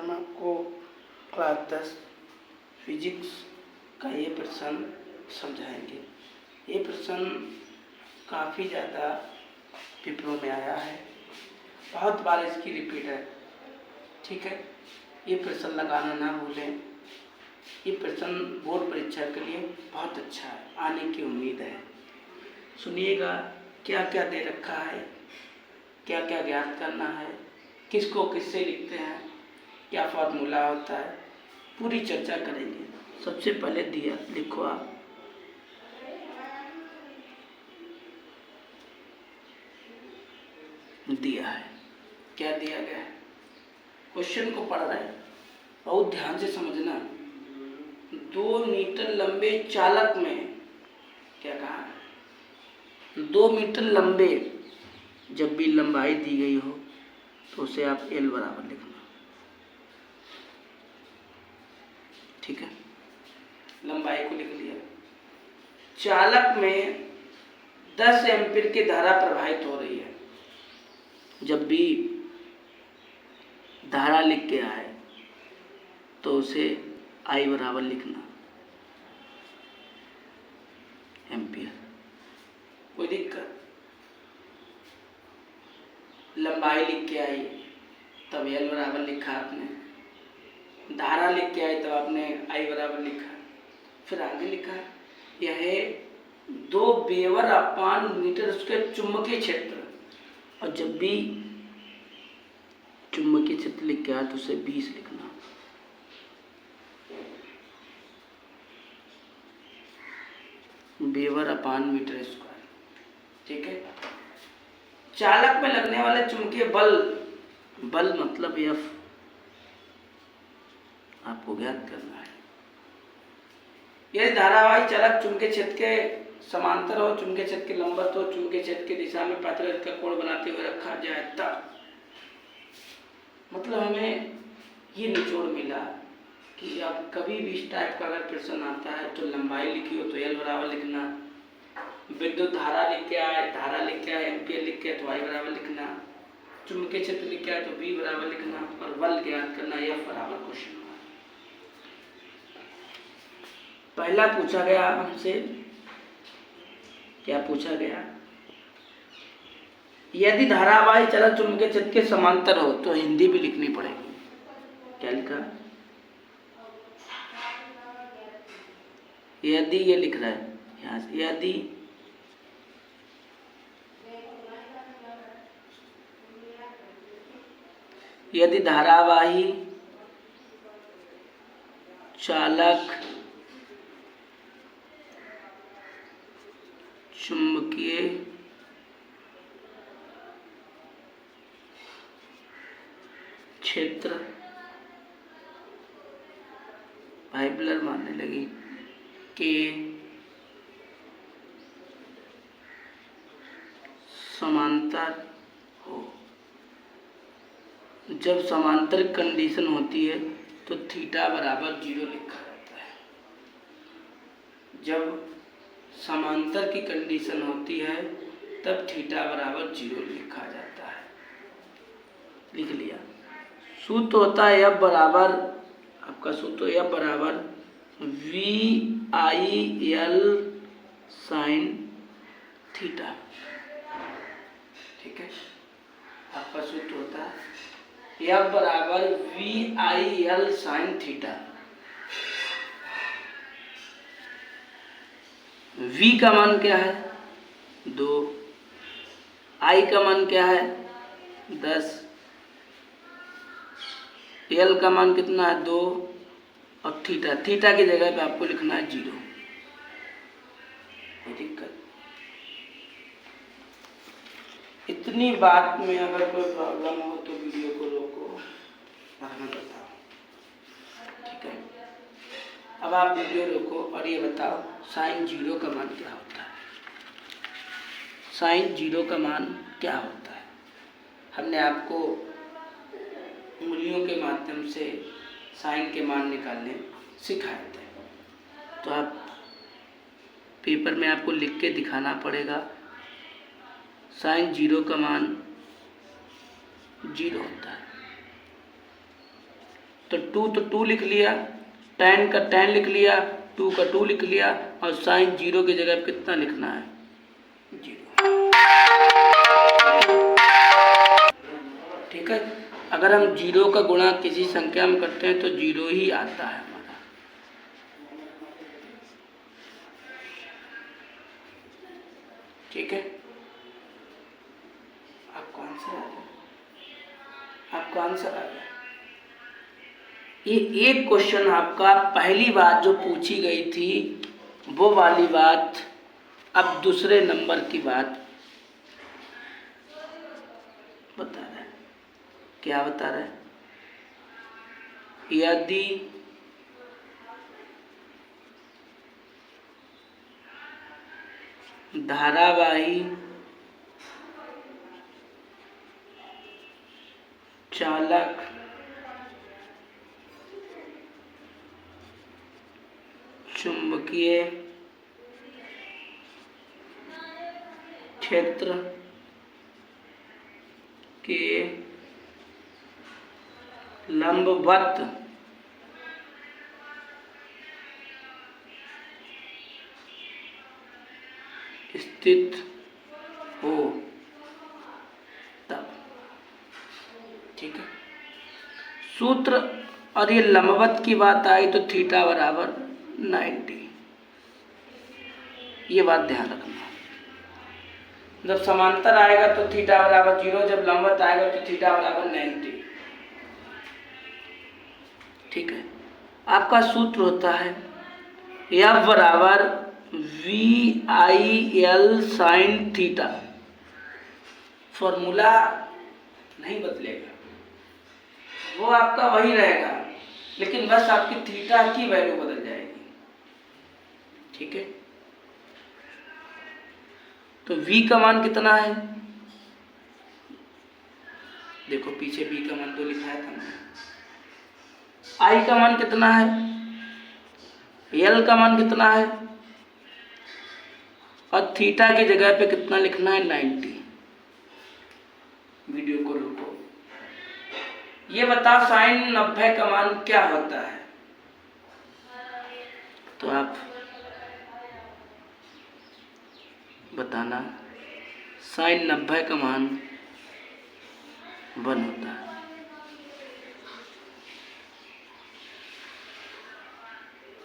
हम आपको class 10 physics का ये प्रश्न समझाएंगे। ये प्रश्न काफ़ी ज़्यादा पेपरों में आया है, बहुत बार इसकी रिपीट है। ठीक है, ये प्रश्न लगाना ना भूलें। ये प्रश्न बोर्ड परीक्षा के लिए बहुत अच्छा है, आने की उम्मीद है। सुनिएगा क्या क्या दे रखा है, क्या क्या ज्ञात करना है, किसको किससे लिखते हैं, क्या फार्मूला होता है, पूरी चर्चा करेंगे। सबसे पहले दिया, लिखो आप। दिया है, क्या दिया गया है। क्वेश्चन को पढ़ रहे हैं, बहुत ध्यान से समझना। 2 मीटर लंबे चालक में क्या कहा है, 2 मीटर लंबे, जब भी लंबाई दी गई हो तो उसे आप L बराबर लिखना। ठीक है, लंबाई को लिख लिया। चालक में 10 एम्पीयर की धारा प्रवाहित हो रही है। जब भी धारा लिख के आए तो उसे I बराबर लिखना, एम्पियर। कोई दिक्कत? लंबाई लिख के आई तब L बराबर लिखा आपने, धारा लिख के आई तब आपने I बराबर लिखा। फिर आगे लिखा यह 2 वेबर अपान मीटर उसके चुंबकीय क्षेत्र, और जब भी चुंबकीय क्षेत्र लिख के आया तो उसे 20 लिखना। वेबर अपान मीटर स्क्वायर। ठीक है, चालक में लगने वाले चुंबकीय बल, बल मतलब F आपको ज्ञात करना है। यदि धारावाही चालक चुंबकीय क्षेत्र के समांतर हो, चुंबकीय क्षेत्र के लंबवत हो, चुंबकीय क्षेत्र की दिशा में 45 का कोण बनाते हुए रखा जाए तब, मतलब हमें ये निचोड़ मिला कि अब कभी भी इस टाइप का अगर प्रश्न आता है तो लंबाई लिखी हो तो L बराबर लिखना, विद्युत धारा लिख के आए, धारा लिख के आए, एम्पियर लिख के तो I बराबर लिखना, चुंबकीय क्षेत्र लिख के आए तो V बराबर लिखना, और बल ज्ञात करना F बराबर क्वेश्चन। पहला पूछा गया हमसे, क्या पूछा गया, यदि धारावाही चालक चुंबकीय क्षेत्र के समांतर हो, तो हिंदी भी लिखनी पड़ेगी। क्या लिखा, यदि, ये लिख रहा है यहाँ से, यदि धारावाही चालक चुंबकीय क्षेत्र, भाई ब्लर मारने लगी, के समांतर हो। जब समांतर कंडीशन होती है तो थीटा बराबर 0 लिखा जाता है। जब समांतर की कंडीशन होती है तब थीटा बराबर 0 लिखा जाता है। लिख लिया। सूत्र होता है F बराबर, आपका सूत्र F बराबर VIL साइन थीटा। ठीक है, आपका सूत्र होता है F बराबर VIL साइन थीटा। V का मान क्या है, 2, I का मान क्या है, 10, L का मान कितना है, 2, और थीटा, थीटा की जगह पे आपको लिखना है 0। कोई दिक्कत? इतनी बात में अगर कोई प्रॉब्लम हो तो वीडियो को रोको और हमें बताओ। ठीक है, अब आप वीडियो रोको और ये बताओ साइन 0 का मान क्या होता है। साइन 0 का मान क्या होता है, हमने आपको उंगलियों के माध्यम से साइन के मान निकालने सिखाए थे। तो आप पेपर में आपको लिख के दिखाना पड़ेगा। साइन 0 का मान 0 होता है। तो 2 लिख लिया, tan का tan लिख लिया, 2 का 2 लिख लिया, और साइन 0 की जगह पे कितना लिखना है? 0। ठीक है। अगर हम 0 का गुणा किसी संख्या में करते हैं तो 0 ही आता है हमारा। ठीक है। आपको आंसर आ गया? आपको आंसर आ गया? ये एक क्वेश्चन आपका पहली बात जो पूछी गई थी वो वाली बात, अब दूसरे नंबर की बात बता रहा है। क्या बता रहा है? यदि धारावाही चालक चुंबकीय क्षेत्र के लंबवत स्थित हो तब। ठीक है। सूत्र, और ये लंबवत की बात आई तो थीटा बराबर 90। ये बात ध्यान रखना। जब समांतर आएगा तो थीटा बराबर 0, जब लंबवत आएगा तो थीटा बराबर 90। ठीक है। आपका सूत्र होता है F बराबर VIL साइन थीटा। फॉर्मूला नहीं बदलेगा, वो आपका वही रहेगा, लेकिन बस आपकी थीटा की वैल्यू बदल जाएगी। ठीक है। तो V का मान कितना है? देखो पीछे V का मान तो लिखा था ना। I का मान कितना है? L का मान कितना है? और थीटा की जगह पे कितना लिखना है? 90। वीडियो को रुको। ये बता साइन 90 का मान क्या होता है? तो आप बताना। साइन 90 का मान 1 होता है।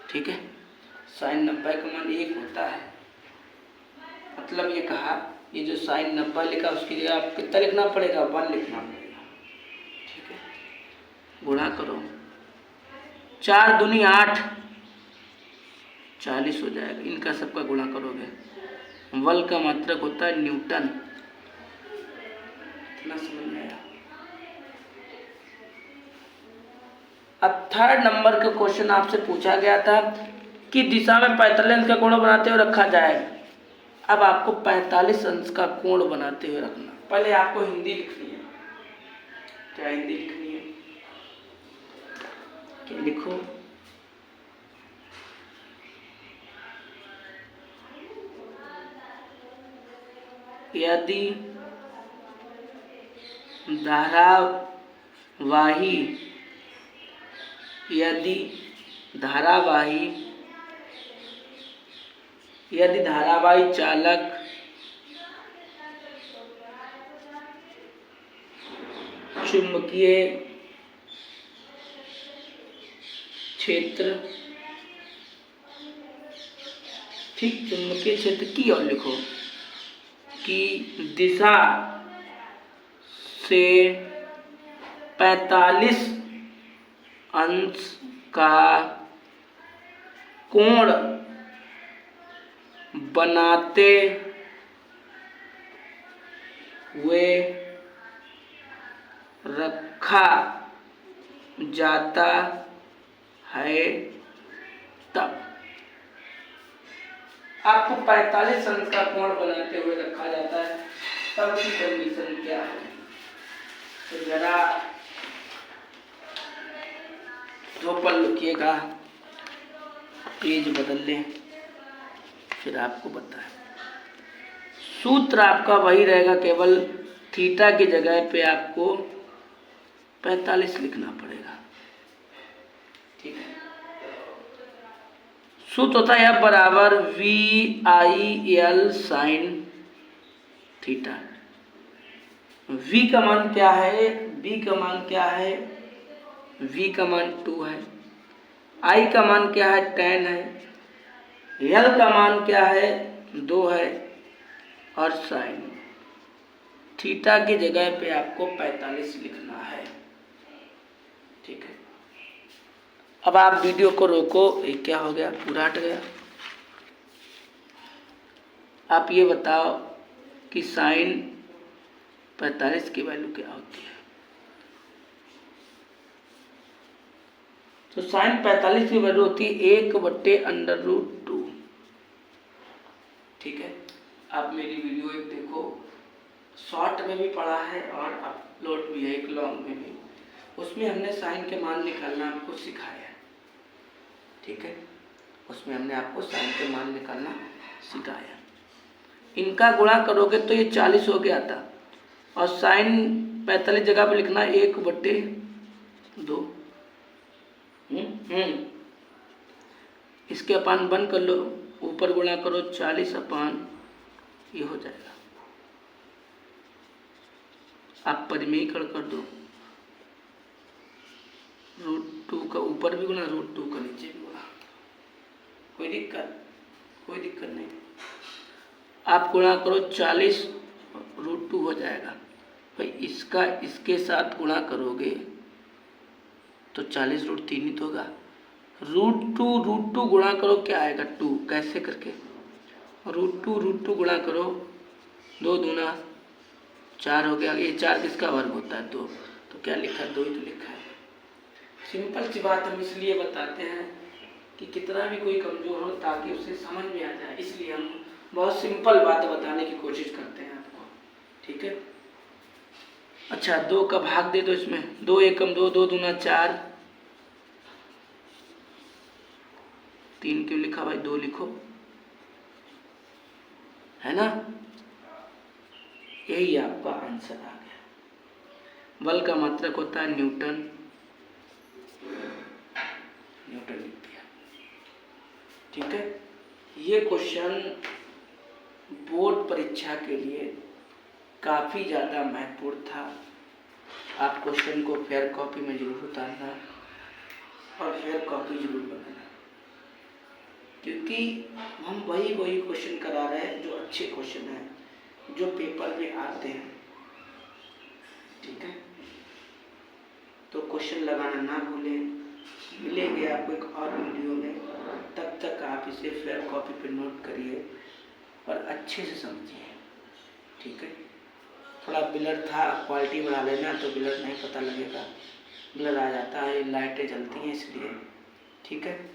ठीक है। साइन 90 का मान 1 होता है। मतलब ये कहा, ये जो साइन 90 लिखा उसकी जगह आप कितना लिखना पड़ेगा? 1 लिखना पड़ेगा। ठीक है। गुणा करो, 4 दूनी 8, 40 हो जाएगा। इनका सबका गुणा करोगे। बल का मात्रक होता है न्यूटन। इतना समझ में आया? अब थर्ड नंबर का क्वेश्चन आपसे पूछा गया था कि दिशा में 45 अंश का कोण बनाते हुए रखा जाए। अब आपको 45 अंश का कोण बनाते हुए रखना। पहले आपको हिंदी लिखनी है। क्या हिंदी लिखनी है? क्या लिखो? यदि धारावाही चालक चुंबकीय क्षेत्र, ठीक, चुंबकीय क्षेत्र की, और लिखो की दिशा से 45 अंश का कोण बनाते हुए रखा जाता है तब। आपको 45 अंश का कोण बनाते हुए रखा जाता है तब की कंडीशन क्या है? तो जरा दो पल रुकिएगा, पेज बदल लें, फिर आपको बताएं। सूत्र आपका वही रहेगा, केवल थीटा की जगह पे आपको 45 लिखना पड़ेगा। सूत्र होता है F बराबर VIL साइन थीटा। V का मान क्या है, B का मान क्या है, V का मान 2 है, I का मान क्या है, 10 है, L का मान क्या है, 2 है, और साइन थीटा की जगह पे आपको 45 लिखना है। ठीक है, अब आप वीडियो को रोको। ये क्या हो गया, पूरा हट गया। आप ये बताओ कि साइन 45 की वैल्यू क्या होती है। तो साइन 45 की वैल्यू होती है 1/√2। ठीक है, आप मेरी वीडियो एक देखो, शॉर्ट में भी पढ़ा है और अपलोड भी है एक लॉन्ग में भी, उसमें हमने साइन के मान निकालना आपको सिखाया है। ठीक है, उसमें हमने आपको साइन के मान निकालना सिखाया। इनका गुणा करोगे तो ये 40 हो गया था, और साइन 45 जगह पे लिखना 1/2। इसके अपान बंद कर लो, ऊपर गुणा करो 40 अपान ये हो जाएगा। आप परिमेयीकरण कर दो, √2 का ऊपर भी गुणा, √2 का नीचे भी गुणा, कोई दिक्कत नहीं। आप गुणा करो 40, √2 हो जाएगा। भाई इसका इसके साथ गुणा करोगे तो 40 √3 ही तो होगा। √2 गुणा करो क्या आएगा, 2। कैसे करके, √2 गुणा करो, 2 दूना 4 हो गया। ये 4 किसका वर्ग होता है, 2। तो क्या लिखा है, 2 ही तो लिखा है। सिंपल सी बात हम इसलिए बताते हैं कि कितना भी कोई कमजोर हो ताकि उसे समझ में आ जाए, इसलिए हम बहुत सिंपल बात बताने की कोशिश करते हैं आपको। ठीक है, अच्छा 2 का भाग दे दो इसमें, 2 एकम 2, 2 दूना 4, 3 क्यों लिखा भाई, 2 लिखो, है ना। यही आपका आंसर आ गया। बल का मात्रक होता है न्यूटन लिख दिया। ठीक है, ये क्वेश्चन बोर्ड परीक्षा के लिए काफ़ी ज़्यादा महत्वपूर्ण था। आप क्वेश्चन को फेयर कॉपी में जरूर उतारना और फेयर कॉपी जरूर बनाना, क्योंकि हम वही क्वेश्चन करा रहे हैं जो अच्छे क्वेश्चन हैं, जो पेपर में आते हैं। ठीक है, तो क्वेश्चन लगाना ना भूलें। मिलेंगे आपको एक और वीडियो में, तब तक आप इसे फेयर कॉपी पे नोट करिए और अच्छे से समझिए। ठीक है, थोड़ा ब्लर था, क्वालिटी बढ़ा लेना तो ब्लर नहीं पता लगेगा, ब्लर आ जाता है, लाइटें जलती हैं इसलिए। ठीक है।